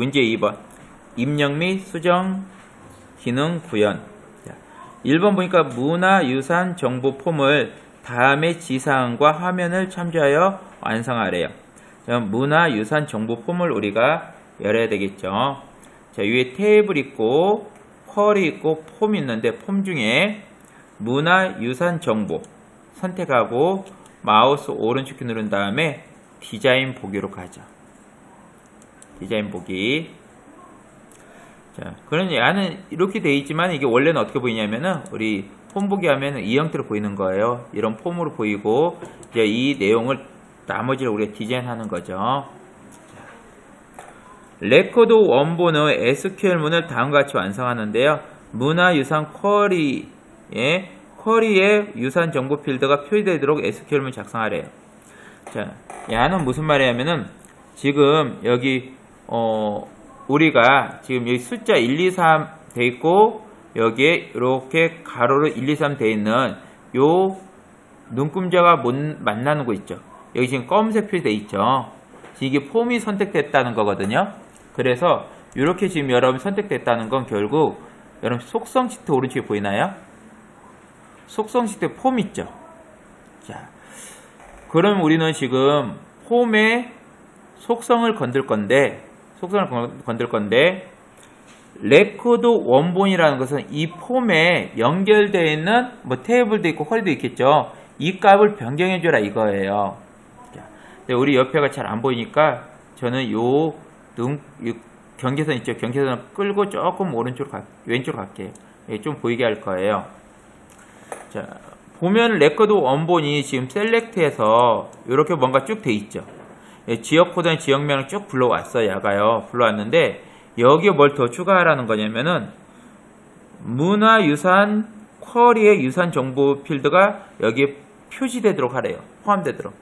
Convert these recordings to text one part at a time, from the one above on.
문제 2번. 입력 및 수정 기능 구현. 1번 보니까 문화유산 정보 폼을 다음의 지사항과 화면을 참조하여 완성하래요. 문화유산 정보 폼을 우리가 열어야 되겠죠. 자, 위에 테이블 있고 쿼리 있고 폼이 있는데 폼 중에 문화유산 정보 선택하고 마우스 오른쪽 키 누른 다음에 디자인 보기로 가죠. 디자인 보기. 자, 그런 얘는 이렇게 돼 있지만 이게 원래는 어떻게 보이냐면은 우리 폼 보기 하면은 이 형태로 보이는 거예요. 이런 폼으로 보이고 이제 이 내용을 나머지를 우리가 디자인하는 거죠. 레코드 원본의 SQL문을 다음과 같이 완성하는데요. 문화유산 쿼리에 유산 정보 필드가 표시되도록 SQL문 작성하래요. 자, 얘는 무슨 말이냐면은 지금 여기 우리가 지금 여기 숫자 1, 2, 3 돼 있고 여기에 이렇게 가로로 1, 2, 3 돼 있는 요 눈금자가 만나는 거 있죠. 여기 지금 검은색 표시 돼 있죠. 이게 폼이 선택됐다는 거거든요. 그래서 이렇게 지금 여러분 선택됐다는 건 결국 여러분 속성 시트 오른쪽에 보이나요? 속성 시트에 폼 있죠. 자, 그럼 우리는 지금 폼의 속성을 건들 건데 레코드 원본이라는 것은 이 폼에 연결되어 있는 뭐 테이블도 있고 쿼리도 있겠죠. 이 값을 변경해 줘라 이거예요. 자, 우리 옆에가 잘 안 보이니까 저는 요 경계선 있죠. 경계선을 끌고 조금 왼쪽으로 갈게요. 좀 보이게 할 거예요. 자, 보면 레코드 원본이 지금 셀렉트해서 이렇게 뭔가 쭉 돼 있죠. 지역 코드는 지역명을 쭉 불러왔어요. 야가요. 불러왔는데 여기에 뭘 더 추가하라는 거냐면은 문화유산 쿼리의 유산 정보 필드가 여기에 표시되도록 하래요. 포함되도록.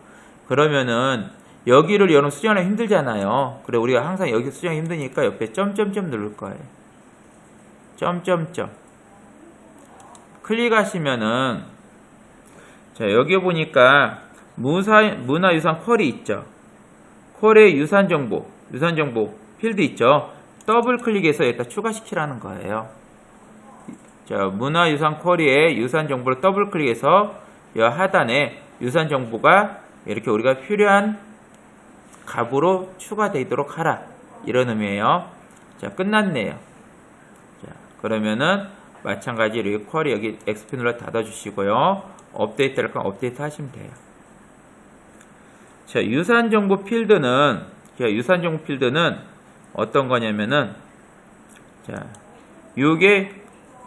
그러면은 여기를 여러분 수정하기 힘들잖아요. 그래 우리가 항상 여기 수정하기 힘드니까 옆에 점점점 누를 거예요. 점점점. 클릭하시면은 자, 여기 보니까 문화유산 쿼리 있죠. 쿼리의 유산 정보 필드 있죠. 더블 클릭해서 여기다 추가시키라는 거예요. 자, 문화유산 쿼리의 유산 정보를 더블 클릭해서 이 하단에 유산 정보가 이렇게 우리가 필요한 값으로 추가되도록 하라. 이런 의미예요. 자, 끝났네요. 자, 그러면은 마찬가지로 이 쿼리 여기 XP 눌러 닫아주시고요. 업데이트를 하면 업데이트 하시면 돼요. 자, 유산 정보 필드는 어떤 거냐면은 자, 요게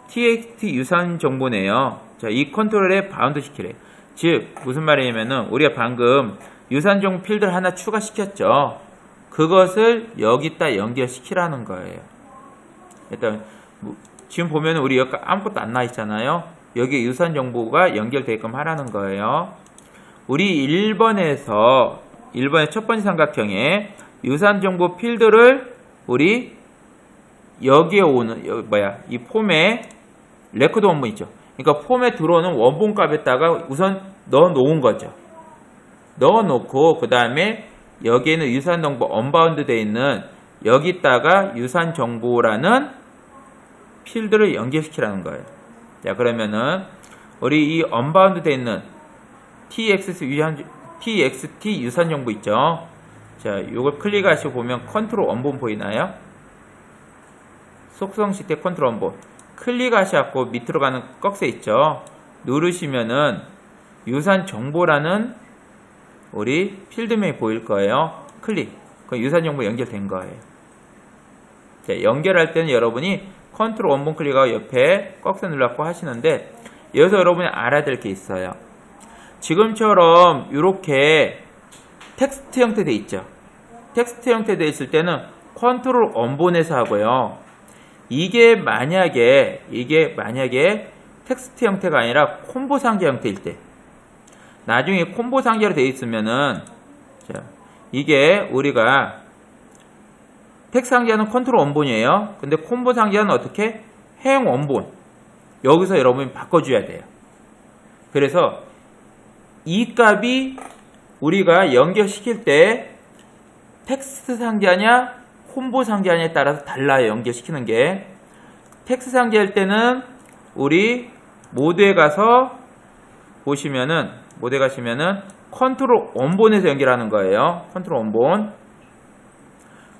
txt 유산 정보네요. 자, 이 컨트롤에 바운드 시키래요. 즉 무슨 말이냐면은 우리가 방금 유산 정보 필드를 하나 추가시켰죠. 그것을 여기다 연결시키라는 거예요. 일단 지금 보면 우리 여기 아무것도 안 나와 있잖아요. 여기 유산 정보가 연결되게끔 하라는 거예요. 우리 1번의 첫 번째 삼각형에 유산 정보 필드를 우리 여기에 오는 이 폼에 레코드 원본 있죠. 그러니까 폼에 들어오는 원본 값에다가 우선 넣어 놓은 거죠. 넣어 놓고 그 다음에 여기에는 유산 정보 언바운드 되어 있는 여기다가 유산 정보라는 필드를 연결시키라는 거예요. 자, 그러면은 우리 이 언바운드 되어 있는 txt 유산 정보 있죠. 자, 요걸 클릭하시고 보면 컨트롤 원본 보이나요? 속성 시트에 컨트롤 원본 클릭하셔갖고 밑으로 가는 꺽쇠 있죠. 누르시면은 유산 정보라는 우리 필드명이 보일 거예요. 클릭. 그 유산 정보 연결된 거예요. 자, 연결할 때는 여러분이 컨트롤 원본 클릭하고 옆에 꺽쇠 눌러갖고 하시는데 여기서 여러분이 알아야 될 게 있어요. 지금처럼 이렇게 텍스트 형태 돼 있죠. 텍스트 형태 돼 있을 때는 컨트롤 원본에서 하고요. 이게 만약에 텍스트 형태가 아니라 콤보 상자 형태일 때 나중에 콤보 상자로 돼 있으면은 자, 이게 우리가 텍스트 상자는 컨트롤 원본이에요. 근데 콤보 상자는 어떻게? 행 원본. 여기서 여러분이 바꿔줘야 돼요. 그래서 이 값이 우리가 연결시킬 때 텍스트 상자냐 콤보 상기하냐에 따라서 달라요. 연결시키는 게. 텍스트 상기할 때는 우리 모드에 가서 보시면은 모드에 가시면은 컨트롤 원본에서 연결하는 거예요. 컨트롤 원본.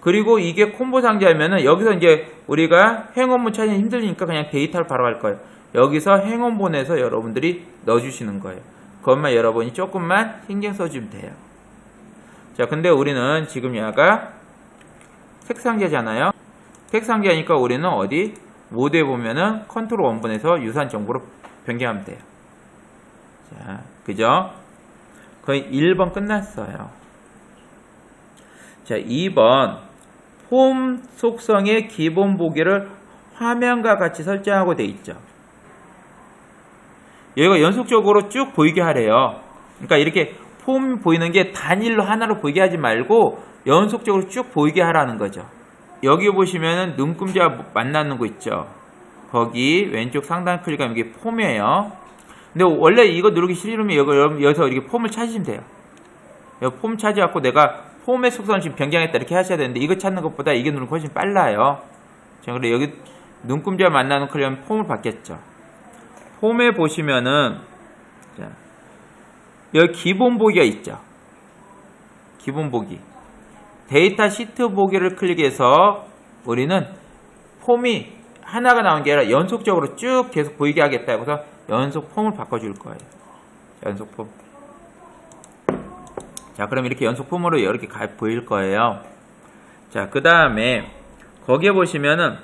그리고 이게 콤보 상기하면은 여기서 이제 우리가 행원본 찾기 힘들니까 그냥 데이터를 바로 할 거예요. 여기서 행원본에서 여러분들이 넣어주시는 거예요. 그것만 여러분이 조금만 신경 써주면 돼요. 자, 근데 우리는 지금 얘가 텍스트 상기하잖아요. 텍스트 상기하니까 우리는 어디? 모드에 보면은 컨트롤 원본에서 유사한 정보로 변경하면 돼요. 자, 그죠? 거의 1번 끝났어요. 자, 2번. 폼 속성의 기본 보기를 화면과 같이 설정하고 돼 있죠. 얘가 연속적으로 쭉 보이게 하래요. 그러니까 이렇게 폼 보이는 게 단일로 하나로 보이게 하지 말고 연속적으로 쭉 보이게 하라는 거죠. 여기 보시면은 눈금자 만나는 거 있죠. 거기 왼쪽 상단 클릭하면 이게 폼이에요. 근데 원래 이거 누르기 싫으면 여기서 이렇게 폼을 찾으시면 돼요. 여기 폼 찾아갖고 내가 폼의 속성을 지금 변경했다 이렇게 하셔야 되는데 이거 찾는 것보다 이게 누르는 거 훨씬 빨라요. 자, 그래 여기 눈금자 만나는 클릭하면 폼을 받겠죠. 폼에 보시면은 자, 여기 기본 보기가 있죠. 기본 보기. 데이터 시트 보기를 클릭해서 우리는 폼이 하나가 나온 게 아니라 연속적으로 쭉 계속 보이게 하겠다 해서 연속 폼을 바꿔줄 거예요. 연속 폼. 자, 그럼 이렇게 연속 폼으로 이렇게 보일 거예요. 자, 그 다음에 거기에 보시면은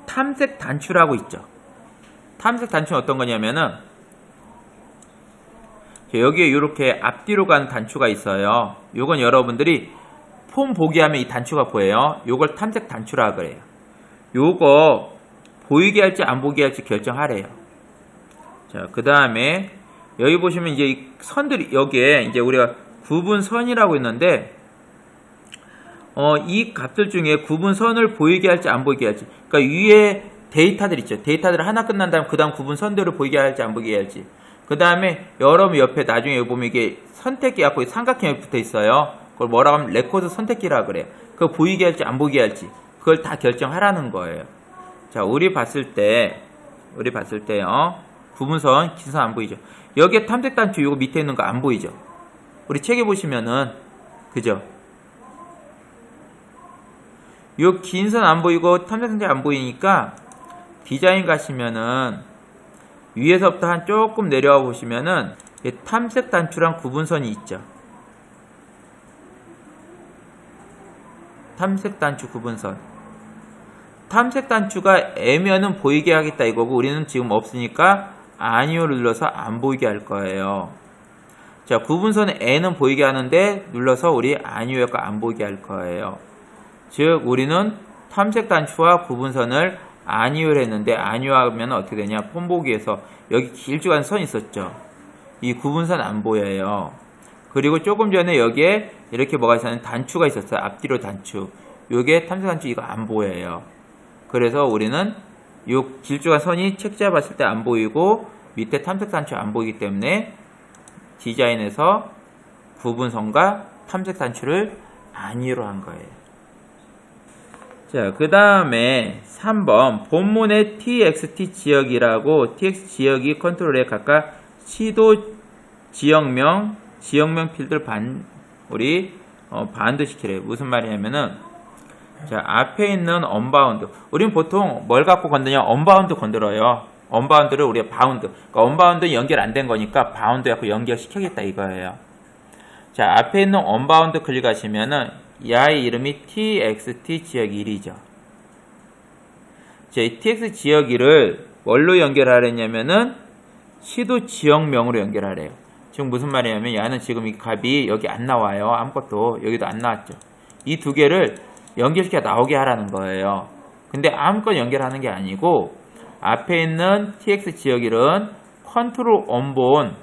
탐색 단추라고 있죠. 탐색 단추는 어떤 거냐면은 여기에 이렇게 앞뒤로 가는 단추가 있어요. 요건 여러분들이 폼 보기 하면 이 단추가 보여요. 요걸 탐색 단추라 그래요. 요거 보이게 할지 안 보이게 할지 결정하래요. 자, 그 다음에 여기 보시면 이제 이 선들이 여기에 이제 우리가 구분선이라고 있는데 이 값들 중에 구분선을 보이게 할지 안 보이게 할지, 그러니까 위에 데이터들 있죠. 데이터들 하나 끝난 다음 그 다음 구분선들을 보이게 할지 안 보이게 할지. 그 다음에 여러분 옆에 나중에 여기 보면 이게 선택기 갖고 삼각형이 붙어 있어요. 그걸 뭐라고 하면 레코드 선택기라 그래요. 그거 보이게 할지 안 보이게 할지 그걸 다 결정하라는 거예요. 자, 우리 봤을 때요. 구분선, 기선 안 보이죠. 여기에 탐색 단추 요거 밑에 있는 거 안 보이죠. 우리 책에 보시면은 그죠? 요 긴 선 안 보이고 탐색 단추 안 보이니까 디자인 가시면은 위에서부터 한 조금 내려와 보시면은 탐색 단추랑 구분선이 있죠. 탐색 단추 구분선. 탐색 단추가 M면은 보이게 하겠다 이거고 우리는 지금 없으니까 아니오를 눌러서 안 보이게 할 거예요. 자, 구분선은 N은 보이게 하는데 눌러서 우리 아니오가 안 보이게 할 거예요. 즉 우리는 탐색 단추와 구분선을 아니오를 했는데 아니오 하면 어떻게 되냐? 폼 보기에서 여기 길쭉한 선 있었죠. 이 구분선 안 보여요. 그리고 조금 전에 여기에 이렇게 뭐가 있었는 단추가 있었어요. 앞뒤로 단추. 요게 탐색 단추 이거 안 보여요. 그래서 우리는 요 길쭉한 선이 책자 봤을 때 안 보이고 밑에 탐색 단추 안 보이기 때문에 디자인에서 구분선과 탐색 단추를 아니로 한 거예요. 자, 그 다음에 3번 본문의 txt 지역이라고 txt 지역이 컨트롤에 각각 시도 지역명 필드를 우리 바운드시키래요. 무슨 말이냐면은 자, 앞에 있는 언바운드. 우리는 보통 뭘 갖고 건드냐? 언바운드 건드려요. 언바운드를 우리가 바운드. 그러니까 언바운드는 연결 안 된 거니까 바운드 갖고 연결시켜야겠다 이거예요. 자, 앞에 있는 언바운드 클릭하시면은 이 아이 이름이 txt 지역 1이죠. 자, 이 txt 지역 1을 뭘로 연결하려냐면은 시도 지역명으로 연결하래요. 지금 무슨 말이냐면 얘는 지금 이 값이 여기 안 나와요. 아무것도 여기도 안 나왔죠. 이 두 개를 연결시켜 나오게 하라는 거예요. 근데 아무것도 연결하는 게 아니고 앞에 있는 txt 지역 1은 컨트롤 원본.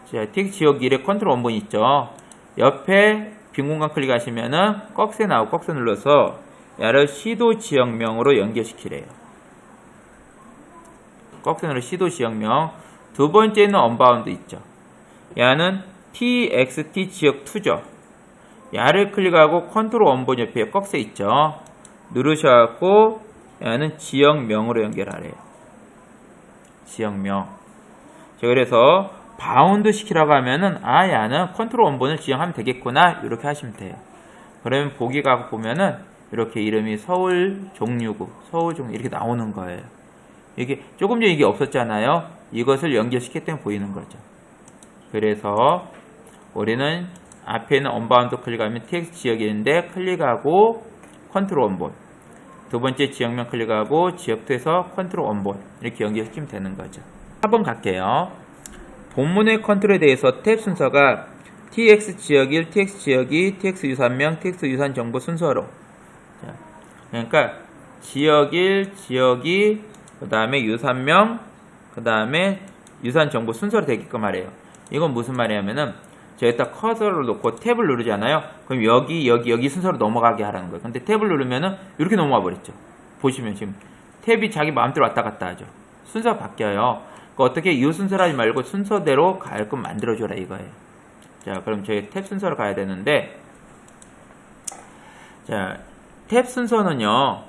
자, txt 지역 1에 컨트롤 원본 있죠. 옆에 빈 공간 클릭하시면은 꺽쇠 나오고 꺽쇠 눌러서 얘를 시도 지역명으로 연결시키래요. 꺽쇠 눌러 시도 지역명. 두 번째는 언바운드 있죠. 얘는 txt 지역 2죠. 야를 클릭하고 컨트롤 원본 옆에 꺽쇠 있죠. 누르셔갖고 야는 지역명으로 연결하래요. 지역명. 자, 그래서 바운드 시키라고 하면은 야는 컨트롤 원본을 지정하면 되겠구나 이렇게 하시면 돼요. 그러면 보기 가고 보면은 이렇게 이름이 서울 종류구, 서울 종류 이렇게 나오는 거예요. 이게 조금 전에 이게 없었잖아요. 이것을 연결시켰기 때문에 보이는 거죠. 그래서 우리는 앞에 있는 언바운드 클릭하면 tx 지역이 있는데 클릭하고 컨트롤 원본. 두 번째 지역명 클릭하고 지역2에서 컨트롤 원본 이렇게 연결시키면 되는 거죠. 4번 갈게요. 본문의 컨트롤에 대해서 탭 순서가 tx 지역 1, tx 지역 2, tx 유산명, tx 유산 정보 순서로. 자, 그러니까 지역 1, 지역 2, 그 다음에 유산명, 그 다음에 유산 정보 순서로 되게끔 하래요. 이건 무슨 말이냐면은 여기다 커서를 놓고 탭을 누르잖아요. 그럼 여기 순서로 넘어가게 하라는 거예요. 근데 탭을 누르면은 이렇게 넘어가 버렸죠. 보시면 지금 탭이 자기 마음대로 왔다 갔다 하죠. 순서가 바뀌어요. 그러니까 어떻게 이 순서로 하지 말고 순서대로 가게끔 만들어줘라 이거예요. 자, 그럼 저희 탭 순서로 가야 되는데, 자, 탭 순서는요,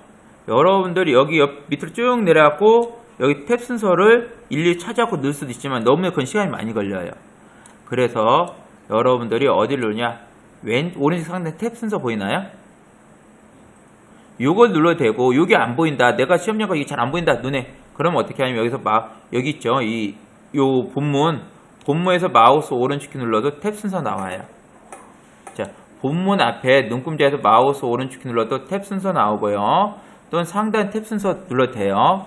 여러분들이 여기 밑으로 쭉 내려갖고 여기 탭 순서를 일일이 찾아갖고 넣을 수도 있지만 너무 그건 시간이 많이 걸려요. 그래서 여러분들이 어디를 누르냐? 오른쪽 상단 탭 순서 보이나요? 요걸 눌러도 되고, 요게 안 보인다. 내가 시험용과 이게 잘 안 보인다. 눈에. 그러면 어떻게 하냐면 여기서 여기 있죠. 요 본문에서 마우스 오른쪽 키 눌러도 탭 순서 나와요. 자, 본문 앞에 눈금자에서 마우스 오른쪽 키 눌러도 탭 순서 나오고요. 또는 상단 탭 순서 눌러도 돼요.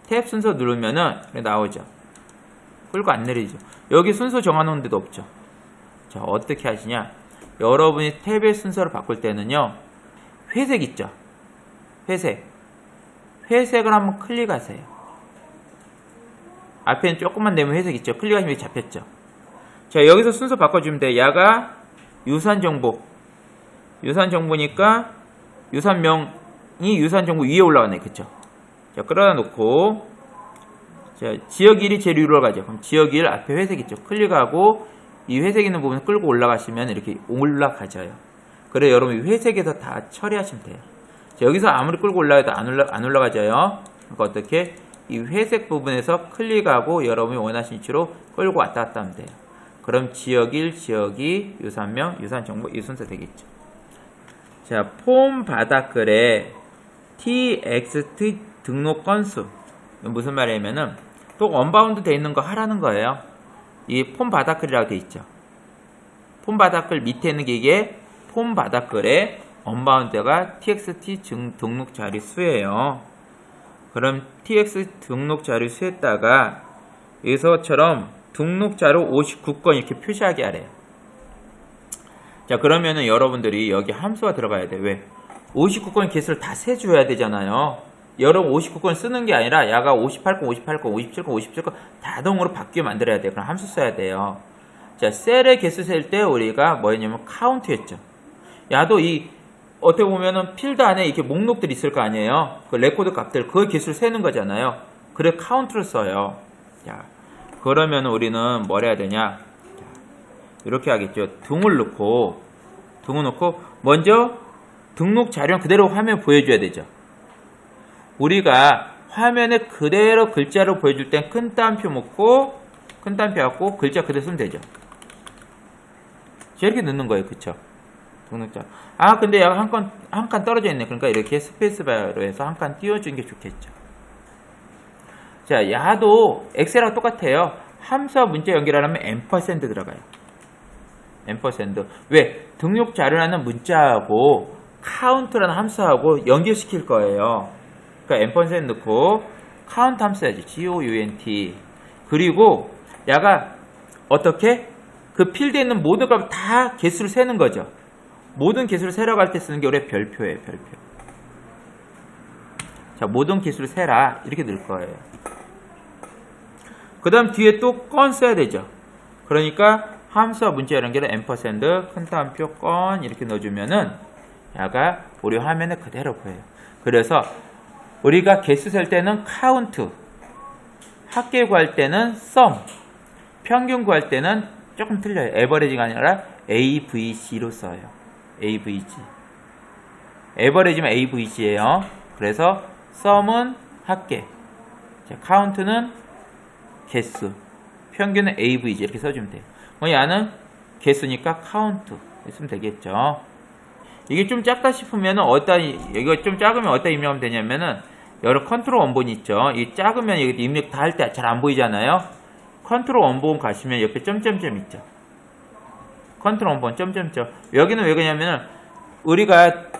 탭 순서 누르면은 나오죠. 끌고 안 내리죠. 여기 순서 정해놓은 데도 없죠. 자, 어떻게 하시냐? 여러분이 탭의 순서를 바꿀 때는요, 회색 있죠? 회색을 한번 클릭하세요. 앞에는 조금만 내면 회색 있죠? 클릭하시면 잡혔죠? 자, 여기서 순서 바꿔주면 돼요. 야가 유산정보니까 유산명이 유산정보 위에 올라가네. 그쵸? 자, 끌어다 놓고, 자, 지역 1이 제일 위로 가죠. 그럼 지역 1 앞에 회색 있죠? 클릭하고, 이 회색 있는 부분을 끌고 올라가시면 이렇게 올라가져요. 그래 여러분 회색에서 다 처리하시면 돼요. 자, 여기서 아무리 끌고 올라가도 안 올라가져요. 그러니까 어떻게 이 회색 부분에서 클릭하고 여러분이 원하시는 위치로 끌고 왔다 갔다 하면 돼요. 그럼 지역 1, 지역 2, 유산명, 유산정보 이 순서 되겠죠. 자, 폼 바닥글에 txt 등록 건수 무슨 말이냐면은 또 언바운드 돼 있는 거 하라는 거예요. 이 폼 바닥글이라고 돼 있죠. 폼 바닥글 밑에 있는 게 이게 폼 바닥글에 언바운드가 txt 등록 자리 수예요. 그럼 txt 등록 자리 수에다가 여기서처럼 등록 자료 59건 이렇게 표시하게 하래요. 자, 그러면은 여러분들이 여기 함수가 들어가야 돼. 왜? 59건 개수를 다 세줘야 되잖아요. 여러분 59건 쓰는 게 아니라 야가 58건, 57건, 57건 자동으로 바뀌게 만들어야 돼요. 그럼 함수 써야 돼요. 자, 셀의 개수 셀 때 우리가 뭐였냐면 카운트였죠. 야도 어떻게 보면은 필드 안에 이렇게 목록들이 있을 거 아니에요. 그 레코드 값들, 그 개수를 세는 거잖아요. 그래 카운트를 써요. 자, 그러면 우리는 뭘 해야 되냐? 자, 이렇게 하겠죠. 등을 넣고 먼저 등록 자료는 그대로 화면 보여줘야 되죠. 우리가 화면에 그대로 글자로 보여줄 땐 큰 따옴표 먹고 큰 따옴표 갖고 글자 그대로 쓰면 되죠. 이렇게 넣는 거예요. 그쵸? 등록자. 아, 근데 약 한 칸 떨어져 있네. 그러니까 이렇게 스페이스바로 해서 한 칸 띄워주는 게 좋겠죠. 자, 야도 엑셀하고 똑같아요. 함수와 문자 연결하려면 &% 들어가요. &. 왜? 등록 자료라는 문자하고 카운트라는 함수하고 연결시킬 거예요. 그러니까 &% 넣고 카운트 함수 해야지. count. 그리고 야가 어떻게? 그 필드에 있는 모든 값을 다 개수를 세는 거죠. 모든 개수를 세라고 할 때 쓰는 게 우리의 별표예요. 별표. 자, 모든 개수를 세라. 이렇게 넣을 거예요. 그 다음 뒤에 또 건 써야 되죠. 그러니까 함수와 문자 연결은 &, 큰 따옴표 건 이렇게 넣어주면은 야가 우리 화면에 그대로 보여요. 그래서 우리가 개수 셀 때는 카운트, 합계 구할 때는 sum, 평균 구할 때는 조금 틀려요. 에버리지가 아니라 AVC로 써요. AVG. 에버리지면 AVG예요. 그래서 sum은 합계, 자, count는 개수, 평균은 AVG 이렇게 써주면 돼요. 얘는 개수니까 count 했으면 되겠죠. 이게 좀 작다 싶으면 이거 좀 작으면 어디다 입력하면 되냐면은 여러 컨트롤 원본이 있죠. 이 작으면 이거 입력 다 할 때 잘 안 보이잖아요. 컨트롤 원본 가시면 옆에 점점점 있죠. 컨트롤 원본 점점점. 여기는 왜 그러냐면은 우리가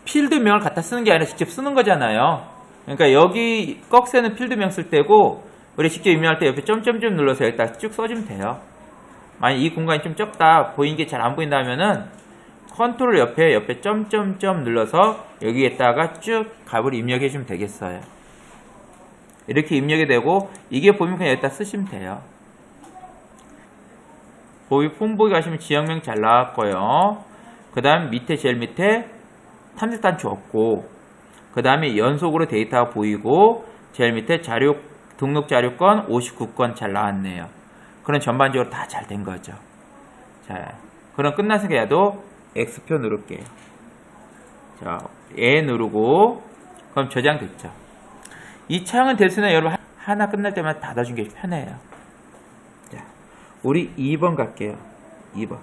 필드명을 갖다 쓰는 게 아니라 직접 쓰는 거잖아요. 그러니까 여기 꺽쇠는 필드명 쓸 때고 우리 직접 입력할 때 옆에 점점점 눌러서 여기다 쭉 써주면 돼요. 만약 이 공간이 좀 적다, 보이는 게 잘 안 보인다 하면은 컨트롤 옆에 점점점 눌러서 여기에다가 쭉 값을 입력해 주면 되겠어요. 이렇게 입력이 되고 이게 보이면 그냥 여기다 쓰시면 돼요. 폼 보기 가시면 지역명 잘 나왔고요. 그 다음 밑에 제일 밑에 탐색 단추 없고, 그 다음에 연속으로 데이터가 보이고, 제일 밑에 자료 등록 자료권 59건 잘 나왔네요. 그럼 전반적으로 다 잘 된 거죠. 자, 그럼 끝났으니까 얘도 X표 누를게요. 자, E 누르고, 그럼 저장됐죠. 이 창은 됐으나 여러분 하나 끝날 때마다 닫아준 게 편해요. 자, 우리 2번 갈게요. 2번.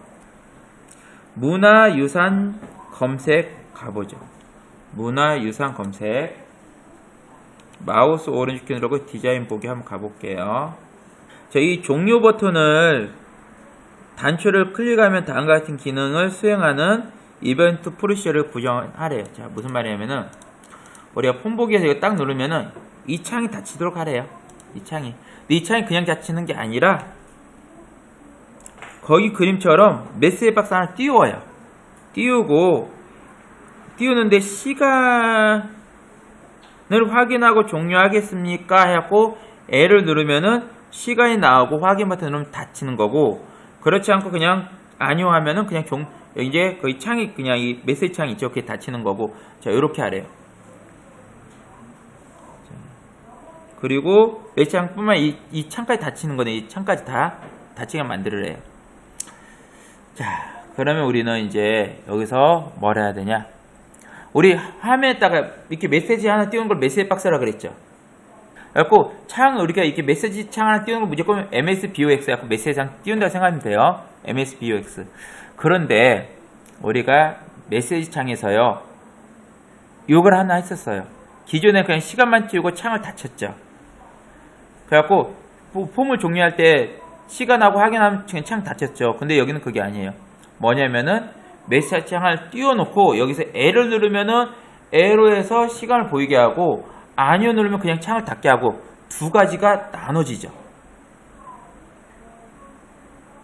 문화유산 검색 가보죠. 문화유산 검색. 마우스 오른쪽 키 누르고 디자인 보기 한번 가볼게요. 자, 이 종료 버튼을 단추를 클릭하면 다음과 같은 기능을 수행하는 이벤트 프로시저를 구성하래요. 자, 무슨 말이냐면은 우리가 폼 보기에서 이거 딱 누르면은 이 창이 닫히도록 하래요. 이 창이. 근데 이 창이 그냥 닫히는 게 아니라 거기 그림처럼 메시지 박스 하나 띄워요. 띄우는데 시간을 확인하고 종료하겠습니까? 해갖고 L을 누르면은 시간이 나오고 확인 버튼 누르면 닫히는 거고, 그렇지 않고 그냥 아니요 하면은 그냥 이제 거의 창이 그냥 이 메시지 창이 있죠. 그게 닫히는 거고. 자, 요렇게 하래요. 자, 그리고 메시지 창뿐만 이 창까지 닫히는 거네. 이 창까지 다 닫히게 만들으래요. 자, 그러면 우리는 이제 여기서 뭘 해야 되냐? 우리 화면에다가 이렇게 메시지 하나 띄우는 걸 메시지 박스라 그랬죠. 그래갖고 우리가 이렇게 메시지 창 하나 띄우는 걸 무조건 MSBOX 해갖고 메시지 창 띄운다고 생각하면 돼요. MSBOX. 그런데 우리가 메시지 창에서요, 요걸 하나 했었어요. 기존에 그냥 시간만 띄우고 창을 닫혔죠. 그래갖고 폼을 종료할 때 시간하고 확인하면 창 닫혔죠. 근데 여기는 그게 아니에요. 뭐냐면은 메시지 창을 띄워놓고 여기서 L을 누르면은 L로해서 시간을 보이게 하고, 아니요 누르면 그냥 창을 닫게 하고, 두 가지가 나눠지죠.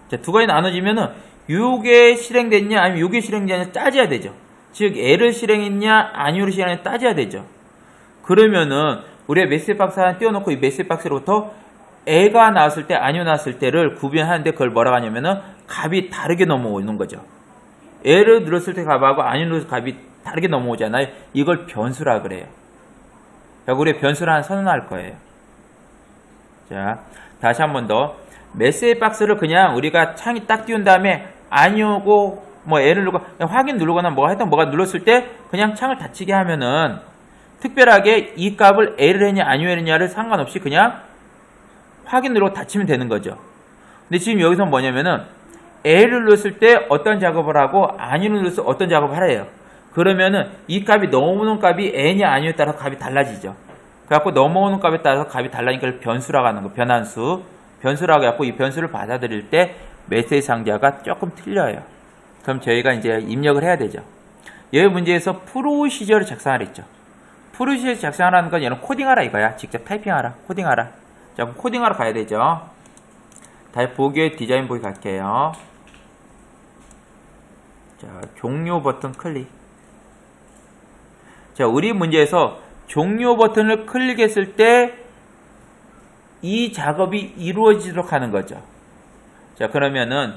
자, 두 가지 나눠지면은 요게 실행됐냐 아니면 요게 실행됐냐 따져야 되죠. 즉 L을 실행했냐 아니요를 실행했냐 따져야 되죠. 그러면은 우리가 메시지 박스 하나 띄워놓고 이 메시지 박스로부터 L가 나왔을 때 아니요 나왔을 때를 구분하는데 그걸 뭐라고 하냐면은 값이 다르게 넘어오는 거죠. L을 눌렀을 때 값하고 아니요 눌렀을 때 값이 다르게 넘어오잖아요. 이걸 변수라 그래요. 자, 우리 변수를 하나 선언할 거예요. 자, 다시 한 번 더. 메시지 박스를 그냥 우리가 창이 딱 띄운 다음에 아니오고 뭐 L을 누르고 확인 누르거나 뭐 하여튼 뭐가 눌렀을 때 그냥 창을 닫히게 하면은 특별하게 이 값을 L을 했냐 아니오 했냐를 상관없이 그냥 확인 누르고 닫히면 되는 거죠. 근데 지금 여기서 뭐냐면은 L을 눌렀을 때 어떤 작업을 하고 아니오를 눌렀을 때 어떤 작업을 하래요. 그러면은 이 값이 넘어오는 값이 N이 아니오에 따라서 값이 달라지죠. 그래갖고 넘어오는 값에 따라서 값이 달라니까 변수라고 하는 거, 변환수. 변수라고 해갖고 이 변수를 받아들일 때 메시지 상자가 조금 틀려요. 그럼 저희가 이제 입력을 해야 되죠. 여기 문제에서 프로시저를 작성하라 했죠. 프로시저를 작성하라는 건 얘는 코딩하라 이거야. 직접 타이핑하라, 코딩하라. 자, 그럼 코딩하러 가야 되죠. 다시 보기에 디자인 보기 갈게요. 자, 종료 버튼 클릭. 자, 우리 문제에서 종료 버튼을 클릭했을 때 이 작업이 이루어지도록 하는 거죠. 자, 그러면은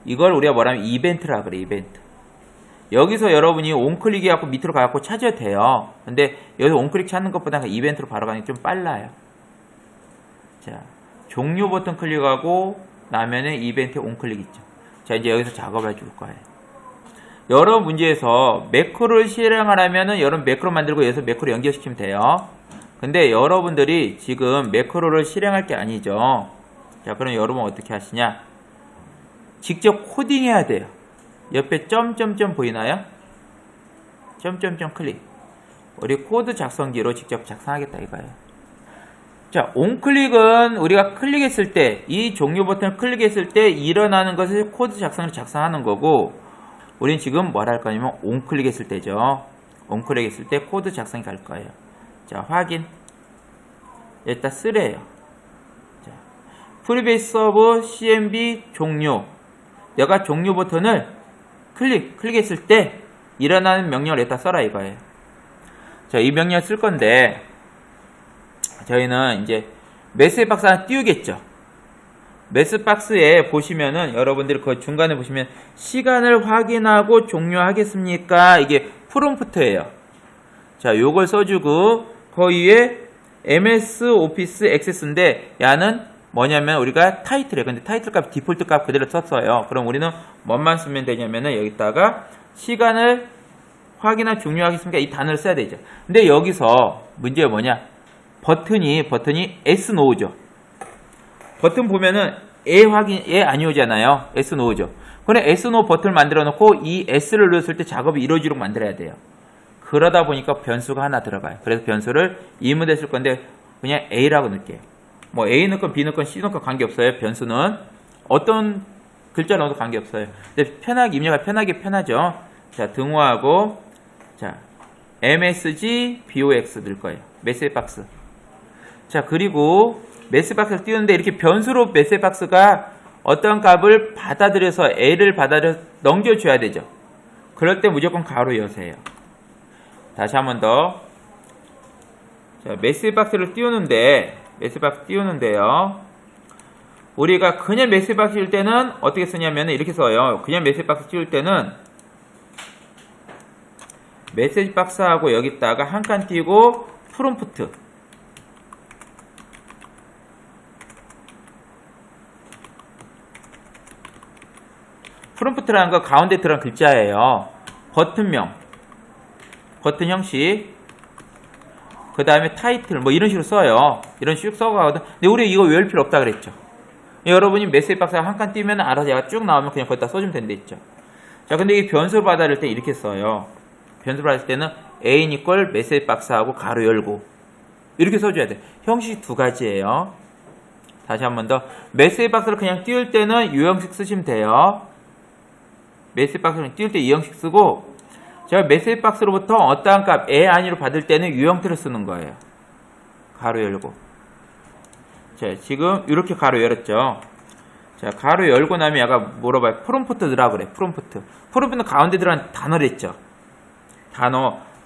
이걸 우리가 뭐라면 이벤트라 그래, 이벤트. 여기서 여러분이 온클릭 해갖고 밑으로 가갖고 찾아도 돼요. 근데 여기서 온클릭 찾는 것보다 이벤트로 바로 가는 게 좀 빨라요. 자, 종료 버튼 클릭하고 나면은 이벤트에 온클릭 있죠. 자, 이제 여기서 작업을 해줄 거예요. 여러 문제에서 매크로를 실행하려면은 여러분 매크로 만들고 여기서 매크로 연결시키면 돼요. 근데 여러분들이 지금 매크로를 실행할 게 아니죠. 자, 그럼 여러분 어떻게 하시냐? 직접 코딩해야 돼요. 옆에 점점점 보이나요? 점점점 클릭. 우리 코드 작성기로 직접 작성하겠다 이거예요. 자, onClick은 우리가 클릭했을 때, 이 종료 버튼을 클릭했을 때 일어나는 것을 코드 작성으로 작성하는 거고, 우린 지금 뭘 할 거냐면 onClick했을 때죠. onClick했을 때 코드 작성이 갈 거예요. 자, 확인. 여기다 쓰래요. 자, 프리베이스 서브 CMB 종료. 내가 종료 버튼을 클릭했을 때 일어나는 명령을 여기다 써라 이거예요. 자, 이 명령을 쓸 건데 저희는 이제 메시지박스 하나 띄우겠죠. 메시지박스에 보시면은 여러분들이 그 중간에 보시면 시간을 확인하고 종료하겠습니까? 이게 프롬프트예요. 자, 요걸 써주고 거기에 MS 오피스 액세스인데 야는 뭐냐면 우리가 타이틀이에요. 근데 타이틀 값 디폴트 값 그대로 썼어요. 그럼 우리는 뭐만 쓰면 되냐면은 여기다가 시간을 확인하고 종료하겠습니까? 이 단어를 써야 되죠. 근데 여기서 문제가 뭐냐? 버튼이 SNO죠. 버튼 보면은 에 아니 오잖아요. SNO죠. 그럼 SNO 버튼을 만들어 놓고 이 S를 눌렀을 때 작업이 이루어지도록 만들어야 돼요. 그러다 보니까 변수가 하나 들어가요. 그래서 변수를 이문에 쓸 건데 그냥 A라고 넣을게요. 뭐 A 넣건 B 넣건 C 넣건 관계없어요. 변수는 어떤 글자 넣어도 관계없어요. 근데 편하게 입력하기 편하죠. 자, 등호하고 자, MSG BOX 넣을 거예요. 메시지박스. 자, 그리고 메시지박스를 띄우는데 이렇게 변수로 메시지박스가 어떤 값을 받아들여서 A를 받아들여서 넘겨줘야 되죠. 그럴 때 무조건 가로 여세요. 다시 한 번 더. 자, 메시지박스를 띄우는데요. 우리가 그냥 메시지박스 띄울 때는 어떻게 쓰냐면 이렇게 써요. 그냥 메시지박스 띄울 때는 메시지박스하고 여기다가 한 칸 띄고 프롬프트. 프롬프트라는 거 가운데 들어간 글자예요. 버튼명, 버튼 형식, 그 다음에 타이틀, 뭐 이런 식으로 써요. 이런 식으로 써가거든. 근데 우리 이거 외울 필요 없다 그랬죠. 여러분이 메시지 박스가 한 칸 띄면 알아서 얘가 쭉 나오면 그냥 거기다 써주면 된다 했죠. 자, 근데 이 변수를 받아들일 때 이렇게 써요. 변수를 받을 때는 a 이퀄 메시지 박스하고 가로 열고 이렇게 써줘야 돼. 형식이 두 가지예요. 다시 한 번 더. 메시지 박스를 그냥 띄울 때는 이 형식 쓰시면 돼요. 메시지 박스를 띄울 때 이 형식 쓰고, 제가 메시지 박스로부터 어떠한 값 에 아니로 받을 때는 이 형태로 쓰는 거예요. 가로 열고. 자, 지금 이렇게 가로 열었죠. 자, 가로 열고 나면 약간 물어봐요. 프롬프트 넣으라 그래. 프롬프트는 가운데 들어간 단어를 했죠.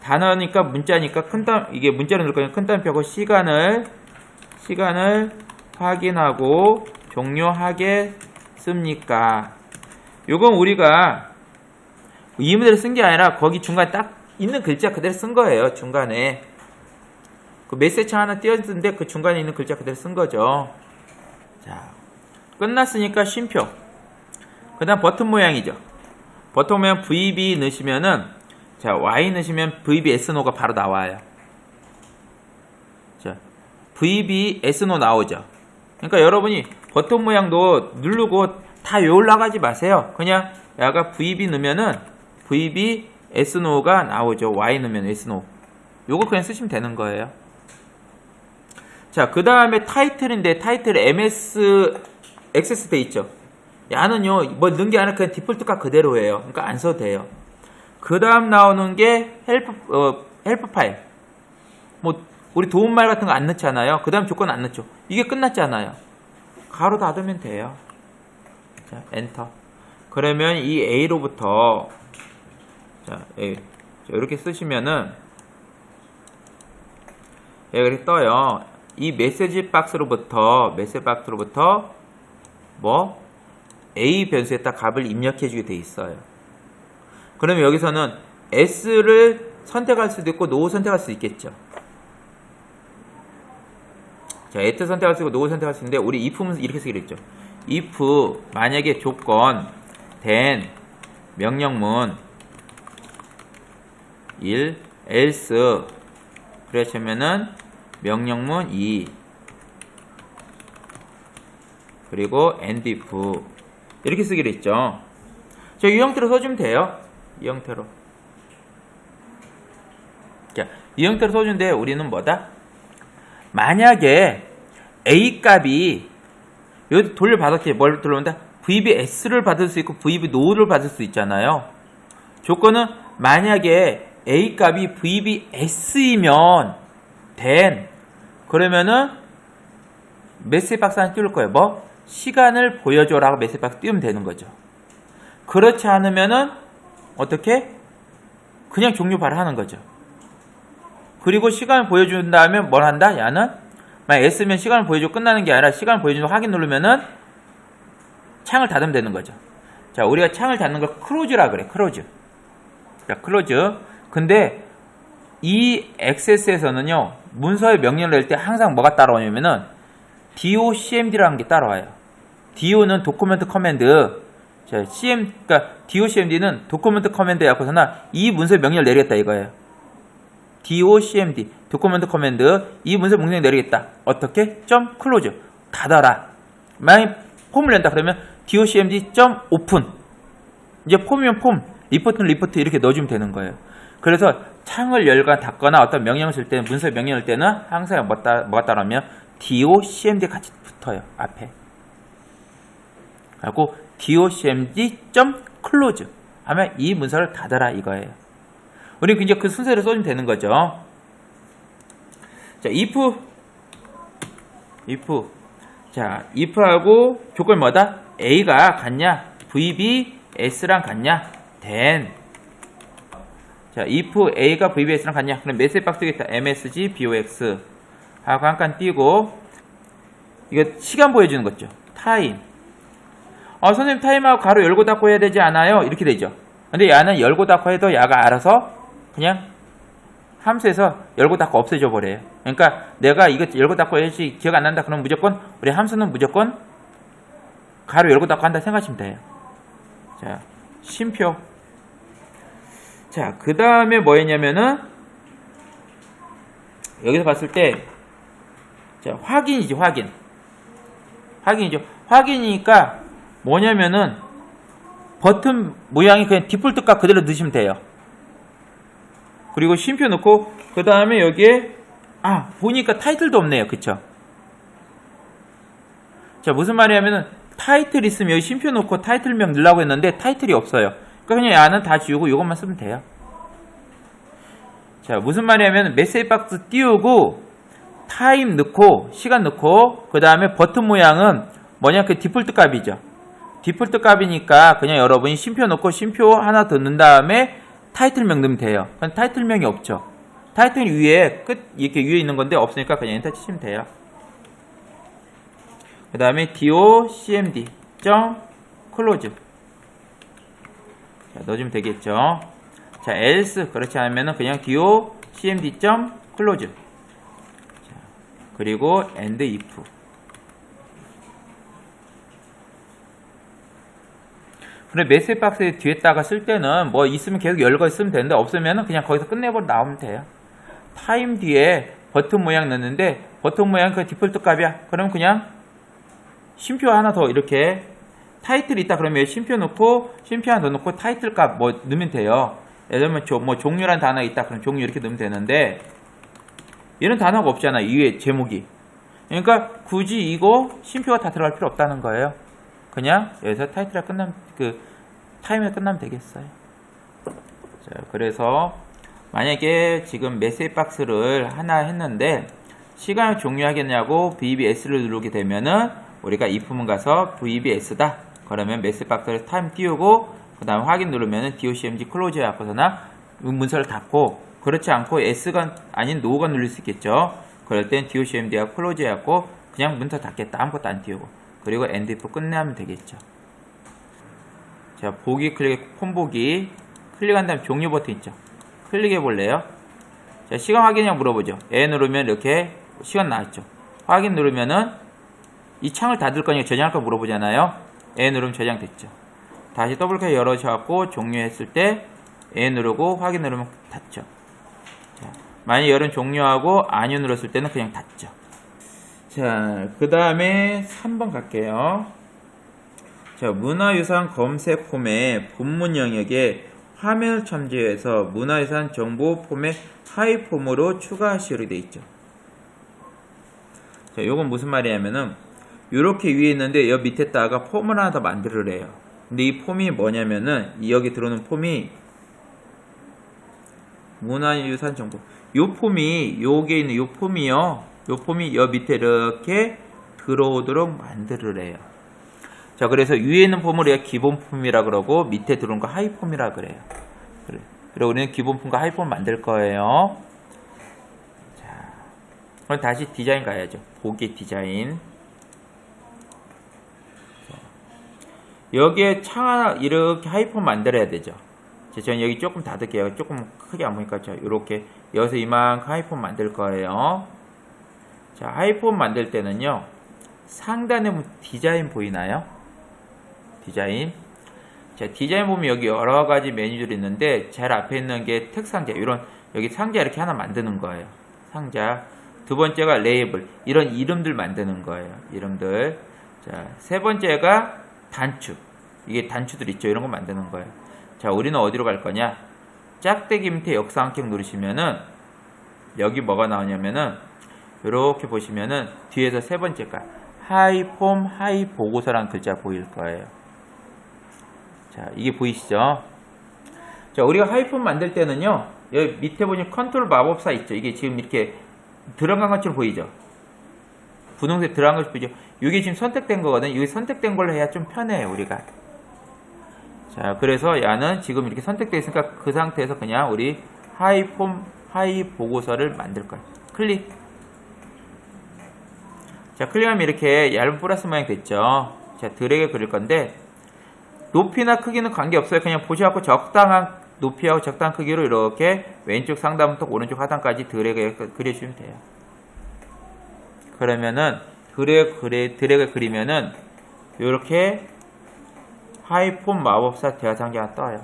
단어니까 문자니까 이게 문자로 넣을 거니까 큰 따옴표고 시간을 확인하고 종료하겠습니까? 요건 우리가 이문으로 쓴 게 아니라 거기 중간에 딱 있는 글자 그대로 쓴 거예요. 중간에 그 메시지 하나 띄었는데 그 중간에 있는 글자 그대로 쓴 거죠. 자, 끝났으니까 쉼표. 그 다음 버튼 모양이죠. 버튼 모양 VB 넣으시면은, 자, Y 넣으시면 VB SNO가 바로 나와요. 자, VB SNO 나오죠. 그러니까 여러분이 버튼 모양도 누르고 다 올라가지 마세요. 그냥 약간 VB 넣으면은 VB SNO가 나오죠. Y 넣으면 SNO. 요거 그냥 쓰시면 되는 거예요. 자, 그 다음에 타이틀인데 타이틀 MS 액세스 돼 있죠. 야는요, 뭐 넣은 게 아니라 그냥 디폴트 값 그대로예요. 그러니까 안 써도 돼요. 그 다음 나오는 게 헬프 파일. 뭐 우리 도움말 같은 거 안 넣잖아요. 그 다음 조건 안 넣죠. 이게 끝났잖아요. 가로 닫으면 돼요. 자, 엔터. 그러면 이 A로부터 자, A. 자, 이렇게 쓰시면은 이렇게 떠요. 이 메시지 박스로부터 뭐 A 변수에다 값을 입력해 주게 돼 있어요. 그러면 여기서는 S를 선택할 수도 있고 NO 선택할 수도 있겠죠. 자, at 선택할 수 있고 NO 선택할 수 있는데 우리 if는 이렇게 쓰기로 했죠. if 만약에 조건 then 명령문 1 else 그러시면은 명령문 2 그리고 and if 이렇게 쓰기로 했죠. 자, 이 형태로 써주면 돼요. 이 형태로. 자, 이 형태로 써주는데 우리는 뭐다? 만약에 A 값이 여기 돌려받았지. 뭘 돌려온다? VBS를 받을 수 있고 VB NO를 받을 수 있잖아요. 조건은 만약에 A 값이 VBS이면 then 그러면은 메시지 박스 안에 띄울 거예요. 뭐? 시간을 보여줘라고 메시지 박스 띄우면 되는 거죠. 그렇지 않으면은 어떻게? 그냥 종료 바로 하는 거죠. 그리고 시간을 보여준 다음에 뭘 한다? 야는 만약 S면 시간을 보여주고 끝나는 게 아니라 시간을 보여주고 확인 누르면은 창을 닫으면 되는 거죠. 자, 우리가 창을 닫는 걸 close라 그래. close. 자, close. 근데 이 XS에서는요, 문서에 명령을 낼 때 항상 뭐가 따라오냐면은 DOCMD라는 게 따라와요. DO는 도큐멘트 커맨드. 자, 그러니까 DOCMD는 도큐멘트 커맨드에 앞서나 이 문서에 명령을 내리겠다 이거예요. DOCMD, 도큐멘트 커맨드. 이 문서 명령 내리겠다. 어떻게? close. 닫아라. 만약 폼을 낸다 그러면 DOCMD open. 이제 폼이면 폼, 리포트는 리포트 이렇게 넣어주면 되는 거예요. 그래서 창을 열거나 닫거나 어떤 명령을 쓸 때는 문서에 명령을 때는 항상 뭐가 따라오면 DOCMD 같이 붙어요. 앞에. 그리고 DOCMD close 하면 이 문서를 닫아라 이거예요. 우리 이제 그 순서를 써주면 되는 거죠. 자, if 자, if하고 조건이 뭐다? A가 같냐? VBS랑 같냐? then 자, if A가 VBS랑 같냐? 그럼 메시지 박스겠다. MSG BOX 하고 한 칸 띄고 이거 시간 보여주는 거죠. 타임. 선생님 타임하고 가로 열고 닫고 해야 되지 않아요? 이렇게 되죠. 근데 야는 열고 닫고 해도 야가 알아서 그냥 함수에서 열고 닫고 없애줘 버려요. 그러니까 내가 이거 열고 닫고 해야지 기억 안 난다. 그럼 무조건 우리 함수는 무조건 가로 열고 닫고 한다 생각하시면 돼요. 자, 쉼표. 자, 그 다음에 뭐 했냐면은 여기서 봤을 때 자, 확인이죠. 확인이죠. 확인이니까 뭐냐면은 버튼 모양이 그냥 디폴트 값 그대로 넣으시면 돼요. 그리고 쉼표 넣고 그 다음에 여기에 보니까 타이틀도 없네요. 그쵸? 자, 무슨 말이냐면은 타이틀 있으면 여기 쉼표 넣고 타이틀명 넣으려고 했는데 타이틀이 없어요. 그러니까 그냥 야는 다 지우고 이것만 쓰면 돼요. 자, 무슨 말이냐면 메시지 박스 띄우고 타임 넣고 시간 넣고 그 다음에 버튼 모양은 뭐냐? 그 디폴트 값이죠. 디폴트 값이니까 그냥 여러분이 쉼표 넣고 쉼표 하나 더 넣은 다음에 타이틀명 넣으면 돼요. 그럼 타이틀명이 없죠. 타이틀 위에 이렇게 위에 있는 건데 없으니까 그냥 엔터 치시면 돼요. 그 다음에 DOCMD close 자, 넣어주면 되겠죠. 자, else 그렇지 않으면 그냥 DOCMD close 자, 그리고 and if 그래 메시지 박스 뒤에다가 쓸 때는 뭐 있으면 계속 열고 있으면 되는데 없으면 그냥 거기서 끝내버려 나오면 돼요. 타임 뒤에 버튼 모양 넣는데 버튼 모양 그 디폴트 값이야. 그럼 그냥 쉼표 하나 더 이렇게 타이틀이 있다 그러면 쉼표 넣고 쉼표 하나 더 넣고 타이틀 값 뭐 넣으면 돼요. 예를 들면 뭐 종류란 단어가 있다 그럼 종류 이렇게 넣으면 되는데 이런 단어가 없잖아. 이 위에 제목이. 그러니까 굳이 이거 쉼표가 다 들어갈 필요 없다는 거예요. 그냥 여기서 타이틀이 끝나면 타임이 끝나면 되겠어요. 자, 그래서 만약에 지금 메시지 박스를 하나 했는데 시간을 종료하겠냐고 VBS를 누르게 되면은 우리가 if문 가서 VBS다. 그러면 메시지 박스를 타임 띄우고 그 다음에 확인 누르면은 DOCMG close에 앞서나 문서를 닫고 그렇지 않고 S가 아닌 NO가 눌릴 수 있겠죠. 그럴 땐 DOCMD가 close에 갖고 그냥 문서 닫겠다. 아무것도 안 띄우고 그리고 end if 끝내면 되겠죠. 자, 보기 클릭, 폼 보기 클릭한 다음 종료 버튼 있죠. 클릭해 볼래요? 자, 시간 확인이라고 물어보죠. 예 누르면 이렇게 시간 나왔죠. 확인 누르면은 이 창을 닫을 거니까 저장할 거 물어보잖아요. 예 누르면 저장됐죠. 다시 더블클릭 열어셔갖고 종료했을 때 예 누르고 확인 누르면 닫죠. 자, 만약 열은 종료하고 아니요 눌렀을 때는 그냥 닫죠. 자, 그 다음에 3번 갈게요. 자, 문화유산 검색 폼의 본문 영역에 화면을 참조해서 문화유산 정보 폼의 하위 폼으로 추가하시로 되어 있죠. 자, 요건 무슨 말이냐면은 요렇게 위에 있는데 여기 밑에다가 폼을 하나 더 만들으래요. 근데 이 폼이 뭐냐면은 여기 들어오는 폼이 문화유산 정보 요 폼이 요게 있는 요 폼이요. 요 폼이 여 밑에 이렇게 들어오도록 만들으래요. 자, 그래서 위에 있는 폼을 우리가 기본 폼이라 그러고 밑에 들어온 거 하위 폼이라 그래요. 그리고 우리는 기본 폼과 하위 폼을 만들 거예요. 자, 그럼 다시 디자인 가야죠. 보기 디자인. 자, 여기에 창 하나 이렇게 하위 폼 만들어야 되죠. 자, 저는 여기 조금 닫을게요. 조금 크게 안 보니까 자, 이렇게 여기서 이만큼 하위 폼 만들 거예요. 자, 하위 폼 만들 때는요. 상단에 디자인 보이나요? 디자인. 자, 디자인 보면 여기 여러 가지 메뉴들이 있는데 제일 앞에 있는 게 텍 상자. 이런 여기 상자 이렇게 하나 만드는 거예요. 상자. 두 번째가 레이블. 이런 이름들 만드는 거예요. 이름들. 자, 세 번째가 단추. 이게 단추들 있죠. 이런 거 만드는 거예요. 자, 우리는 어디로 갈 거냐? 짝대기 밑에 역사 한격 누르시면은 여기 뭐가 나오냐면은 이렇게 보시면은 뒤에서 세 번째가 하위 폼, 하위 보고서라는 글자 보일 거예요. 자, 이게 보이시죠? 자, 우리가 하위 폼 만들 때는요, 여기 밑에 보니 컨트롤 마법사 있죠? 이게 지금 이렇게 들어간 것처럼 보이죠? 분홍색 들어간 것처럼 보이죠? 이게 지금 선택된 거거든요. 이게 선택된 걸로 해야 좀 편해요, 우리가. 자, 그래서 야는 지금 이렇게 선택되어 있으니까 그 상태에서 그냥 우리 하위 폼, 하위 보고서를 만들 거예요. 클릭. 자, 클릭하면 이렇게 얇은 플러스 모양이 됐죠. 자, 드래그 그릴 건데 높이나 크기는 관계없어요. 그냥 보셔갖고 적당한 높이하고 적당한 크기로 이렇게 왼쪽 상단부터 오른쪽 하단까지 드래그 그려주시면 돼요. 그러면은 드래그 그리면은 이렇게 하위폼 마법사 대화상자가 떠요.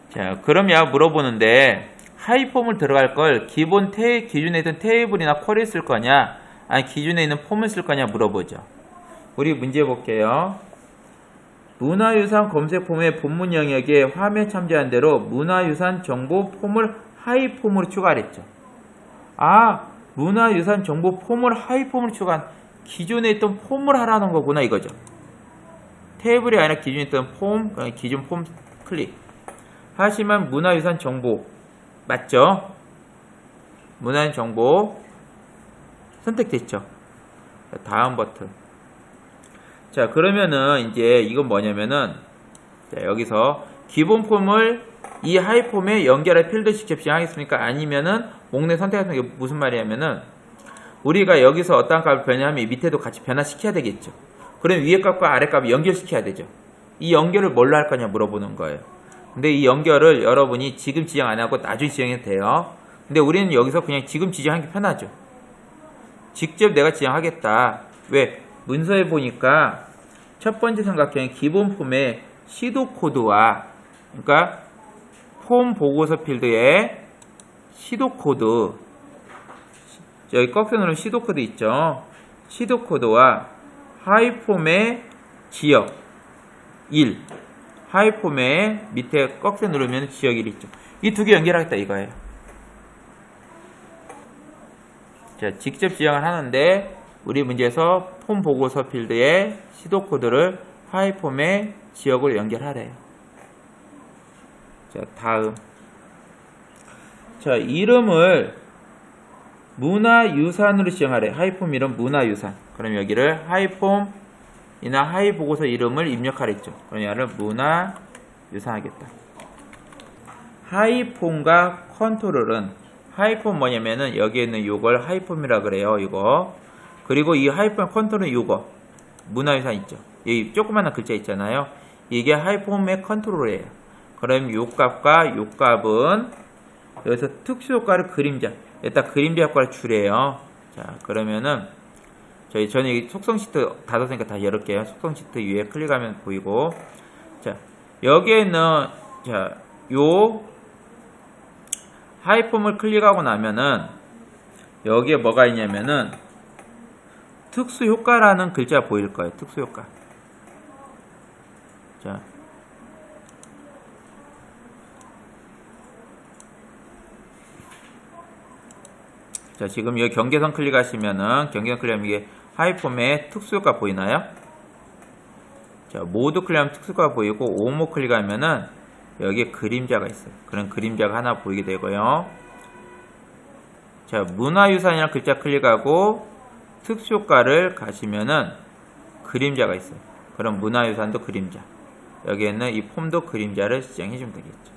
자, 그럼 야 물어보는데 하위폼을 들어갈 걸 기본 기준에 있던 테이블이나 쿼리를 쓸 거냐 아니 기준에 있는 폼을 쓸 거냐 물어보죠. 우리 문제 볼게요. 문화유산 검색 폼의 본문 영역에 화면 참조한 대로 문화유산 정보 폼을 하위 폼으로 추가했죠. 아, 문화유산 정보 폼을 하위 폼으로 추가한 기존에 있던 폼을 하라는 거구나 이거죠. 테이블이 아니라 기존에 있던 폼, 기존 폼 클릭. 하지만 문화유산 정보 맞죠? 문화유산 정보 선택됐죠. 다음 버튼. 자, 그러면은 이제 이건 뭐냐면은 자, 여기서 기본 폼을 이 하위 폼에 연결할 필드 직접 지정하겠습니까? 아니면은 목록 선택하는 게 무슨 말이냐면은 우리가 여기서 어떤 값을 변화하면 이 밑에도 같이 변화시켜야 되겠죠. 그럼 위에 값과 아래 값을 연결시켜야 되죠. 이 연결을 뭘로 할 거냐 물어보는 거예요. 근데 이 연결을 여러분이 지금 지정 안 하고 나중에 지정해도 돼요. 근데 우리는 여기서 그냥 지금 지정하기 편하죠. 직접 내가 지정하겠다. 왜? 문서에 보니까 첫 번째 삼각형의 기본 폼의 시도 코드와 그러니까 폼 보고서 필드에 시도 코드 여기 꺽쇠 누르면 시도 코드 있죠. 시도 코드와 하위 폼의 지역 1 하위 폼의 밑에 꺽쇠 누르면 지역 1 있죠. 이 두 개 연결하겠다 이거예요. 자, 직접 지정을 하는데 우리 문제에서 폼 보고서 필드에 시도 코드를 하위 폼의 지역으로 연결하래요. 자, 다음. 자, 이름을 문화유산으로 지정하래. 하위 폼 이름 문화유산. 그럼 여기를 하위 폼이나 하위 보고서 이름을 입력하랬죠. 그럼 얘를 문화유산 하겠다. 하위 폼과 컨트롤은 하위 폼 뭐냐면은 여기에 있는 요걸 하위 폼이라 그래요. 이거. 그리고 이 하위 폼 컨트롤은 요거. 문화유산 있죠. 이 조그마한 글자 있잖아요. 이게 하위 폼의 컨트롤이에요. 그럼 요 값과 요 값은 여기서 특수 효과를 그림자. 여기다 그림자 효과를 주래요. 자, 그러면은 저는 이 속성 시트 닫았으니까 다시 열을게요. 속성 시트 위에 클릭하면 보이고. 자, 여기에 있는 자, 요 하이폼을 클릭하고 나면은 여기에 뭐가 있냐면은 특수효과라는 글자 보일 거예요. 특수효과. 자, 지금 여기 경계선 클릭하시면은 경계선 클릭하면 이게 하이폼의 특수효과 보이나요? 자, 모두 클릭하면 특수효과 보이고 오모 클릭하면은 여기에 그림자가 있어요. 그런 그림자가 하나 보이게 되고요. 자, 문화유산이라는 글자 클릭하고 특수효과를 가시면은 그림자가 있어요. 그럼 문화유산도 그림자. 여기에는 이 폼도 그림자를 지정해 주면 되겠죠.